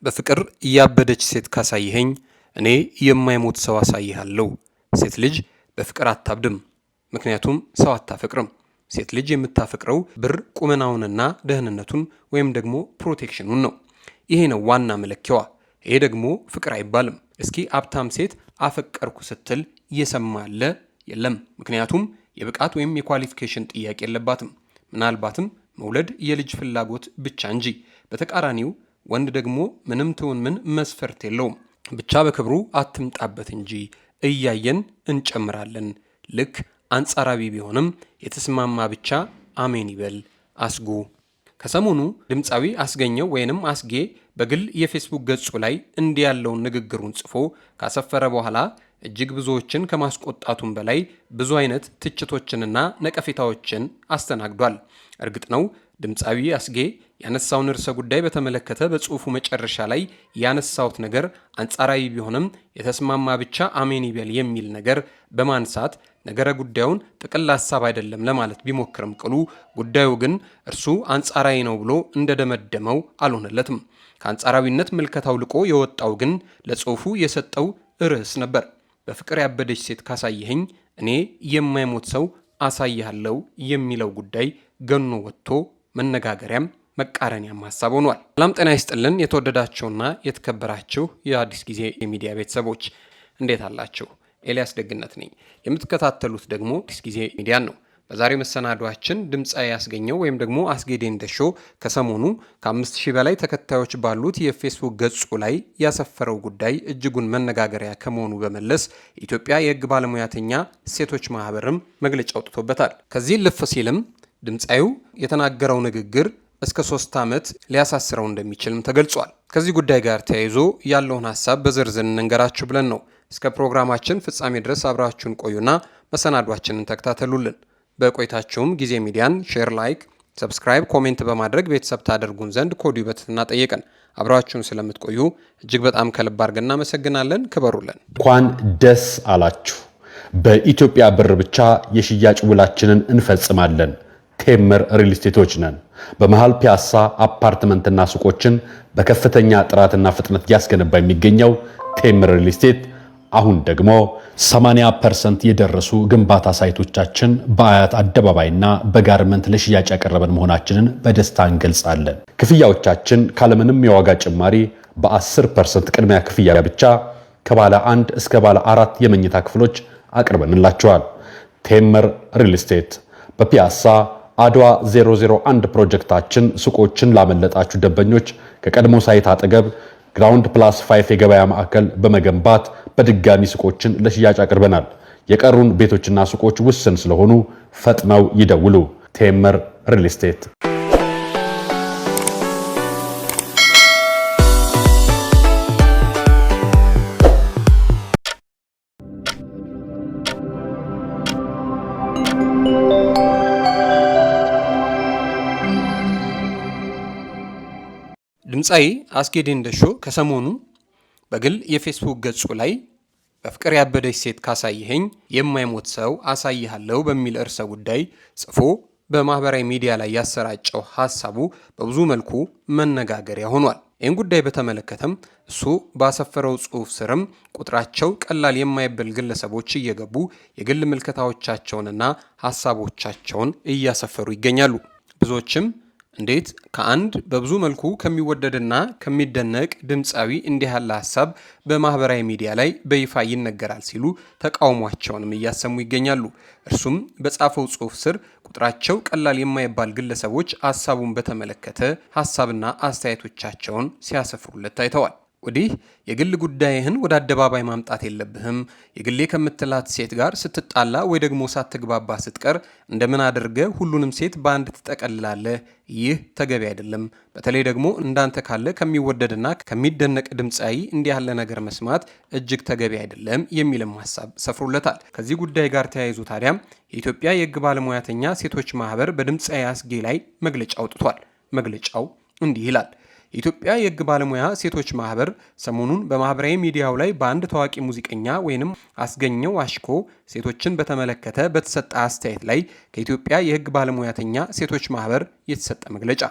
በፍቅር ያበደች ሴት ካሳየኸኝ እኔ የማይሞት ሰው አሳይሃለሁ። ሴት ልጅ በፍቅር አታብድም፣ ምክንያቱም ሰው አታፈቅርም። ሴት ልጅ የምታፈቅረው ብር ቁመናውንና ደህንነቱን ወይም ደግሞ ፕሮቴክሽኑን ነው። ይሄ ነው ዋና መለኪያዋ። ይሄ ደግሞ ፍቅር አይባልም። እስኪ ሀብታም ሴት አፈቀርኩ ስትል እየሰማ ያለ የለም። ምክንያቱም የብቃት ወይም የኳሊፊኬሽን ጥያቄ የለባትም። ምናልባትም መውለድ የልጅ ፍላጎት ብቻ እንጂ። በተቃራኒው ወንድ ደግሞ ምንም ትሁን ምን መስፈርት የለውም። ብቻ በክብሩ አትምጣበት እንጂ እያየን እንጨምራለን። ልክ አንጻራዊ ቢሆንም የተስማማ ብቻ አሜን ይበል አስጉ። ከሰሞኑ ድምፃዊ አስገኘው ወይንም አስጌ በግል የፌስቡክ ገጹ ላይ እንዲህ ያለውን ንግግሩን ጽፎ ካሰፈረ በኋላ እጅግ ብዙዎችን ከማስቆጣቱም በላይ ብዙ አይነት ትችቶችንና ነቀፌታዎችን አስተናግዷል። እርግጥ ነው ድምፃዊ አስጌ ያነሳውን ርዕሰ ጉዳይ በተመለከተ በጽሁፉ መጨረሻ ላይ ያነሳውት ነገር አንጻራዊ ቢሆንም የተስማማ ብቻ አሜን ይበል የሚል ነገር በማንሳት ነገረ ጉዳዩን ጥቅል ሐሳብ አይደለም ለማለት ቢሞክርም ቅሉ ጉዳዩ ግን እርሱ አንጻራዊ ነው ብሎ እንደደመደመው አልሆነለትም። ከአንጻራዊነት ምልከታው ልቆ የወጣው ግን ለጽሁፉ የሰጠው ርዕስ ነበር። በፍቅር ያበደች ሴት ካሳየኸኝ እኔ የማይሞት ሰው አሳይሃለሁ የሚለው ጉዳይ ገኖ ወጥቶ መነጋገሪያም መቃረኒያም ሀሳብ ሆኗል። ሰላም ጤና ይስጥልን። የተወደዳችሁና የተከበራችሁ የአዲስ ጊዜ የሚዲያ ቤተሰቦች እንዴት አላችሁ? ኤልያስ ደግነት ነኝ። የምትከታተሉት ደግሞ አዲስ ጊዜ ሚዲያን ነው። በዛሬ መሰናዷችን ድምፃዊ ያስገኘው ወይም ደግሞ አስጌ ዴንደሾ ከሰሞኑ ከ5000 በላይ ተከታዮች ባሉት የፌስቡክ ገጹ ላይ ያሰፈረው ጉዳይ እጅጉን መነጋገሪያ ከመሆኑ በመለስ የኢትዮጵያ የሕግ ባለሙያተኛ ሴቶች ማህበርም መግለጫ አውጥቶበታል። ከዚህ ልፍ ሲልም ድምፃዊው የተናገረው ንግግር እስከ 3 ዓመት ሊያሳስረው እንደሚችልም ተገልጿል። ከዚህ ጉዳይ ጋር ተያይዞ ያለውን ሀሳብ በዝርዝር እንንገራችሁ ብለን ነው። እስከ ፕሮግራማችን ፍጻሜ ድረስ አብራችሁን ቆዩና መሰናዷችንን ተከታተሉልን። በቆይታችሁም ጊዜ ሚዲያን ሼር፣ ላይክ፣ ሰብስክራይብ፣ ኮሜንት በማድረግ ቤተሰብ ታደርጉን ዘንድ ከወዲሁ በትህትና ጠየቅን። አብራችሁን ስለምትቆዩ እጅግ በጣም ከልብ አድርገን እናመሰግናለን። ክበሩልን። እንኳን ደስ አላችሁ። በኢትዮጵያ ብር ብቻ የሽያጭ ውላችንን እንፈጽማለን። ቴምር ሪል ስቴቶች ነን። በመሃል ፒያሳ አፓርትመንትና ሱቆችን በከፍተኛ ጥራትና ፍጥነት እያስገነባ የሚገኘው ቴምር ሪል ስቴት አሁን ደግሞ 80% የደረሱ ግንባታ ሳይቶቻችን በአያት አደባባይና በጋርመንት ለሽያጭ ያቀረበን መሆናችንን በደስታ እንገልጻለን። ክፍያዎቻችን ካለምንም የዋጋ ጭማሪ በ10% ቅድሚያ ክፍያ ብቻ ከባለ 1 እስከ ባለ 4 የመኝታ ክፍሎች አቅርበንላችኋል። ቴምር ሪል ስቴት በፒያሳ አድዋ 001 ፕሮጀክታችን ሱቆችን ላመለጣችሁ ደንበኞች ከቀድሞ ሳይት አጠገብ ግራውንድ ፕላስ 5 የገበያ ማዕከል በመገንባት በድጋሚ ሱቆችን ለሽያጭ አቅርበናል። የቀሩን ቤቶችና ሱቆች ውስን ስለሆኑ ፈጥነው ይደውሉ። ቴምር ሪል ስቴት። ድምፃዊ አስጌ ዴንደሾ ከሰሞኑ በግል የፌስቡክ ገጹ ላይ በፍቅር ያበደች ሴት ካሳየኸኝ የማይሞት ሰው አሳይሃለሁ በሚል ርዕሰ ጉዳይ ጽፎ በማህበራዊ ሚዲያ ላይ ያሰራጨው ሐሳቡ በብዙ መልኩ መነጋገሪያ ሆኗል። ይህን ጉዳይ በተመለከተም እሱ ባሰፈረው ጽሑፍ ስርም ቁጥራቸው ቀላል የማይበል ግለሰቦች እየገቡ የግል ምልከታዎቻቸውንና ሐሳቦቻቸውን እያሰፈሩ ይገኛሉ። ብዙዎችም እንዴት ከአንድ በብዙ መልኩ ከሚወደድና ከሚደነቅ ድምፃዊ እንዲህ ያለ ሐሳብ በማህበራዊ ሚዲያ ላይ በይፋ ይነገራል ሲሉ ተቃውሟቸውንም እያሰሙ ይገኛሉ። እርሱም በጻፈው ጽሑፍ ስር ቁጥራቸው ቀላል የማይባል ግለሰቦች ሐሳቡን በተመለከተ ሐሳብና አስተያየቶቻቸውን ሲያሰፍሩለት ታይተዋል። ወዲህ የግል ጉዳይህን ወደ አደባባይ ማምጣት የለብህም። የግሌ ከምትላት ሴት ጋር ስትጣላ ወይ ደግሞ ሳትግባባ ስትቀር እንደምን አድርገህ ሁሉንም ሴት በአንድ ትጠቀልላለህ? ይህ ተገቢ አይደለም። በተለይ ደግሞ እንዳንተ ካለ ከሚወደድና ከሚደነቅ ድምፃዊ እንዲህ ያለ ነገር መስማት እጅግ ተገቢ አይደለም የሚልም ሐሳብ ሰፍሮለታል። ከዚህ ጉዳይ ጋር ተያይዞ ታዲያም የኢትዮጵያ የሕግ ባለሙያተኛ ሴቶች ማህበር በድምፃዊ አስጌ ላይ መግለጫ አውጥቷል። መግለጫው እንዲህ ይላል። የኢትዮጵያ የሕግ ባለሙያ ሴቶች ማህበር ሰሞኑን በማህበራዊ ሚዲያው ላይ በአንድ ታዋቂ ሙዚቀኛ ወይንም አስገኘው አሽኮ ሴቶችን በተመለከተ በተሰጠ አስተያየት ላይ ከኢትዮጵያ የሕግ ባለሙያተኛ ሴቶች ማህበር የተሰጠ መግለጫ።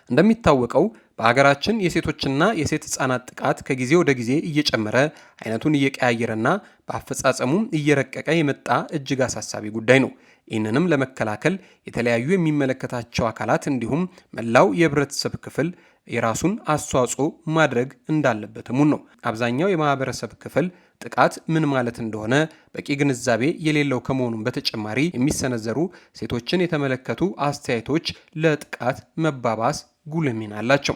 እንደሚታወቀው በሀገራችን የሴቶችና የሴት ህጻናት ጥቃት ከጊዜ ወደ ጊዜ እየጨመረ አይነቱን እየቀያየረና በአፈጻጸሙም እየረቀቀ የመጣ እጅግ አሳሳቢ ጉዳይ ነው። ይህንንም ለመከላከል የተለያዩ የሚመለከታቸው አካላት እንዲሁም መላው የህብረተሰብ ክፍል የራሱን አስተዋጽኦ ማድረግ እንዳለበትም ነው። አብዛኛው የማህበረሰብ ክፍል ጥቃት ምን ማለት እንደሆነ በቂ ግንዛቤ የሌለው ከመሆኑም በተጨማሪ የሚሰነዘሩ ሴቶችን የተመለከቱ አስተያየቶች ለጥቃት መባባስ ጉልህ ሚና አላቸው።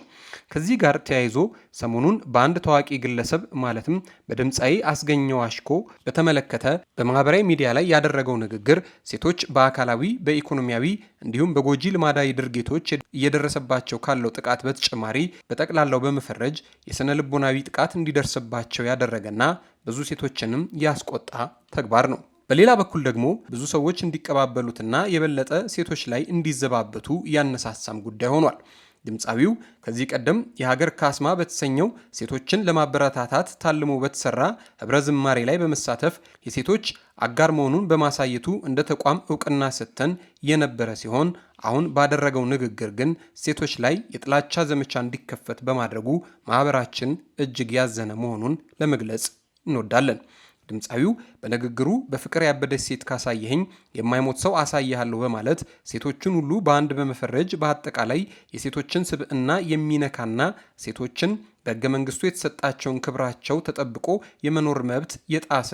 ከዚህ ጋር ተያይዞ ሰሞኑን በአንድ ታዋቂ ግለሰብ ማለትም በድምፃዊ አስገኘው አሽኮ በተመለከተ በማህበራዊ ሚዲያ ላይ ያደረገው ንግግር ሴቶች በአካላዊ በኢኮኖሚያዊ እንዲሁም በጎጂ ልማዳዊ ድርጊቶች እየደረሰባቸው ካለው ጥቃት በተጨማሪ በጠቅላላው በመፈረጅ የስነ ልቦናዊ ጥቃት እንዲደርስባቸው ያደረገና ብዙ ሴቶችንም ያስቆጣ ተግባር ነው። በሌላ በኩል ደግሞ ብዙ ሰዎች እንዲቀባበሉትና የበለጠ ሴቶች ላይ እንዲዘባበቱ ያነሳሳም ጉዳይ ሆኗል። ድምፃዊው ከዚህ ቀደም የሀገር ካስማ በተሰኘው ሴቶችን ለማበረታታት ታልሞ በተሰራ ህብረ ዝማሬ ላይ በመሳተፍ የሴቶች አጋር መሆኑን በማሳየቱ እንደ ተቋም እውቅና ሰጥተን የነበረ ሲሆን አሁን ባደረገው ንግግር ግን ሴቶች ላይ የጥላቻ ዘመቻ እንዲከፈት በማድረጉ ማህበራችን እጅግ ያዘነ መሆኑን ለመግለጽ እንወዳለን። ድምፃዊው በንግግሩ በፍቅር ያበደች ሴት ካሳየኸኝ የማይሞት ሰው አሳይሃለሁ በማለት ሴቶችን ሁሉ በአንድ በመፈረጅ በአጠቃላይ የሴቶችን ስብዕና የሚነካና ሴቶችን በሕገ መንግስቱ የተሰጣቸውን ክብራቸው ተጠብቆ የመኖር መብት የጣሰ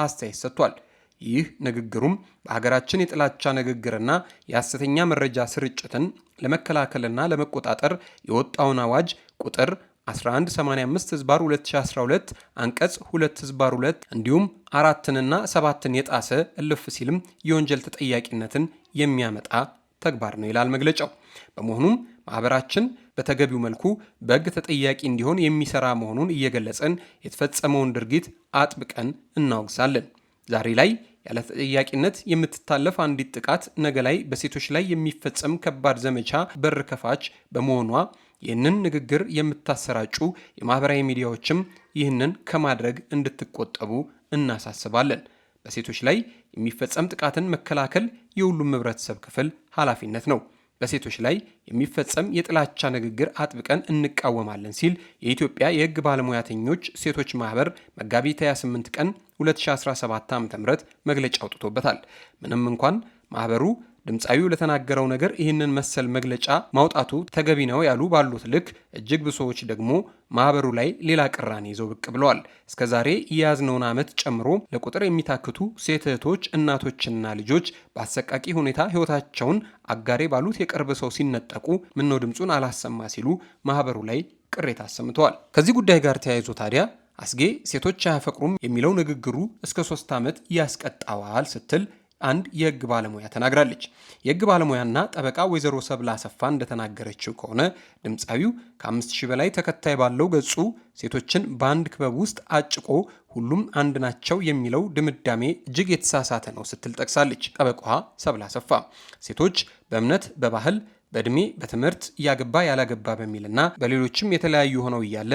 አስተያየት ሰጥቷል። ይህ ንግግሩም በሀገራችን የጥላቻ ንግግርና የሐሰተኛ መረጃ ስርጭትን ለመከላከልና ለመቆጣጠር የወጣውን አዋጅ ቁጥር 1185/2012 አንቀጽ 2/2 እንዲሁም 4ና 7ን የጣሰ እልፍ ሲልም የወንጀል ተጠያቂነትን የሚያመጣ ተግባር ነው ይላል መግለጫው። በመሆኑም ማህበራችን በተገቢው መልኩ በሕግ ተጠያቂ እንዲሆን የሚሰራ መሆኑን እየገለጸን የተፈጸመውን ድርጊት አጥብቀን እናወግዛለን። ዛሬ ላይ ያለ ተጠያቂነት የምትታለፍ አንዲት ጥቃት ነገ ላይ በሴቶች ላይ የሚፈጸም ከባድ ዘመቻ በር ከፋች በመሆኗ ይህንን ንግግር የምታሰራጩ የማህበራዊ ሚዲያዎችም ይህንን ከማድረግ እንድትቆጠቡ እናሳስባለን። በሴቶች ላይ የሚፈጸም ጥቃትን መከላከል የሁሉም ህብረተሰብ ክፍል ኃላፊነት ነው። በሴቶች ላይ የሚፈጸም የጥላቻ ንግግር አጥብቀን እንቃወማለን ሲል የኢትዮጵያ የህግ ባለሙያተኞች ሴቶች ማህበር መጋቢት 28 ቀን 2017 ዓ.ም መግለጫ አውጥቶበታል። ምንም እንኳን ማህበሩ ድምፃዊው ለተናገረው ነገር ይህንን መሰል መግለጫ ማውጣቱ ተገቢ ነው ያሉ ባሉት ልክ እጅግ ብዙዎች ደግሞ ማህበሩ ላይ ሌላ ቅራኔ ይዘው ብቅ ብለዋል። እስከዛሬ የያዝነውን ዓመት ጨምሮ ለቁጥር የሚታክቱ ሴት እህቶች፣ እናቶችና ልጆች በአሰቃቂ ሁኔታ ህይወታቸውን አጋሬ ባሉት የቅርብ ሰው ሲነጠቁ ምነው ድምፁን አላሰማ ሲሉ ማህበሩ ላይ ቅሬታ አሰምተዋል። ከዚህ ጉዳይ ጋር ተያይዞ ታዲያ አስጌ ሴቶች አያፈቅሩም የሚለው ንግግሩ እስከ 3 ዓመት ያስቀጣዋል ስትል አንድ የህግ ባለሙያ ተናግራለች። የህግ ባለሙያና ጠበቃ ወይዘሮ ሰብለ አሰፋ እንደተናገረችው ከሆነ ድምፃዊው ከ5000 በላይ ተከታይ ባለው ገጹ ሴቶችን በአንድ ክበብ ውስጥ አጭቆ ሁሉም አንድ ናቸው የሚለው ድምዳሜ እጅግ የተሳሳተ ነው ስትል ጠቅሳለች። ጠበቃዋ ሰብለ አሰፋ ሴቶች በእምነት፣ በባህል፣ በእድሜ፣ በትምህርት ያገባ ያላገባ በሚልና በሌሎችም የተለያዩ ሆነው እያለ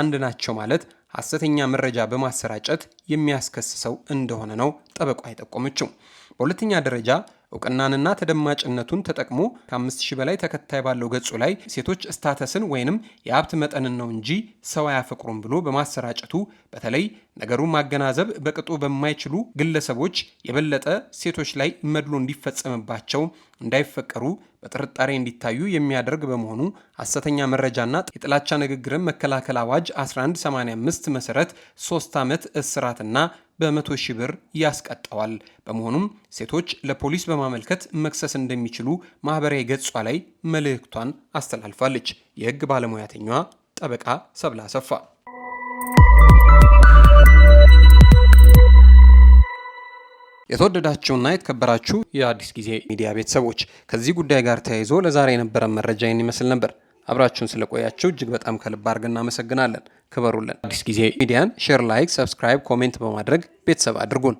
አንድ ናቸው ማለት ሐሰተኛ መረጃ በማሰራጨት የሚያስከስሰው እንደሆነ ነው ጠበቃ የጠቆመችው። በሁለተኛ ደረጃ እውቅናንና ተደማጭነቱን ተጠቅሞ ከ5000 በላይ ተከታይ ባለው ገጹ ላይ ሴቶች ስታተስን ወይንም የሀብት መጠንን ነው እንጂ ሰው አያፈቅሩም ብሎ በማሰራጨቱ በተለይ ነገሩን ማገናዘብ በቅጡ በማይችሉ ግለሰቦች የበለጠ ሴቶች ላይ መድሎ እንዲፈጸምባቸው እንዳይፈቀሩ በጥርጣሬ እንዲታዩ የሚያደርግ በመሆኑ ሐሰተኛ መረጃና የጥላቻ ንግግርን መከላከል አዋጅ 1185 መሰረት 3 ዓመት እስራትና በ100,000 ብር ያስቀጣዋል። በመሆኑም ሴቶች ለፖሊስ በማመልከት መክሰስ እንደሚችሉ ማህበራዊ ገጿ ላይ መልእክቷን አስተላልፋለች። የህግ ባለሙያተኛዋ ጠበቃ ሰብለ አሰፋ። የተወደዳችሁና የተከበራችሁ የአዲስ ጊዜ ሚዲያ ቤተሰቦች ከዚህ ጉዳይ ጋር ተያይዞ ለዛሬ የነበረን መረጃ ይህን ይመስል ነበር። አብራችሁን ስለቆያችሁ እጅግ በጣም ከልብ አድርገን እናመሰግናለን። ክበሩልን። አዲስ ጊዜ ሚዲያን ሼር፣ ላይክ፣ ሰብስክራይብ፣ ኮሜንት በማድረግ ቤተሰብ አድርጉን።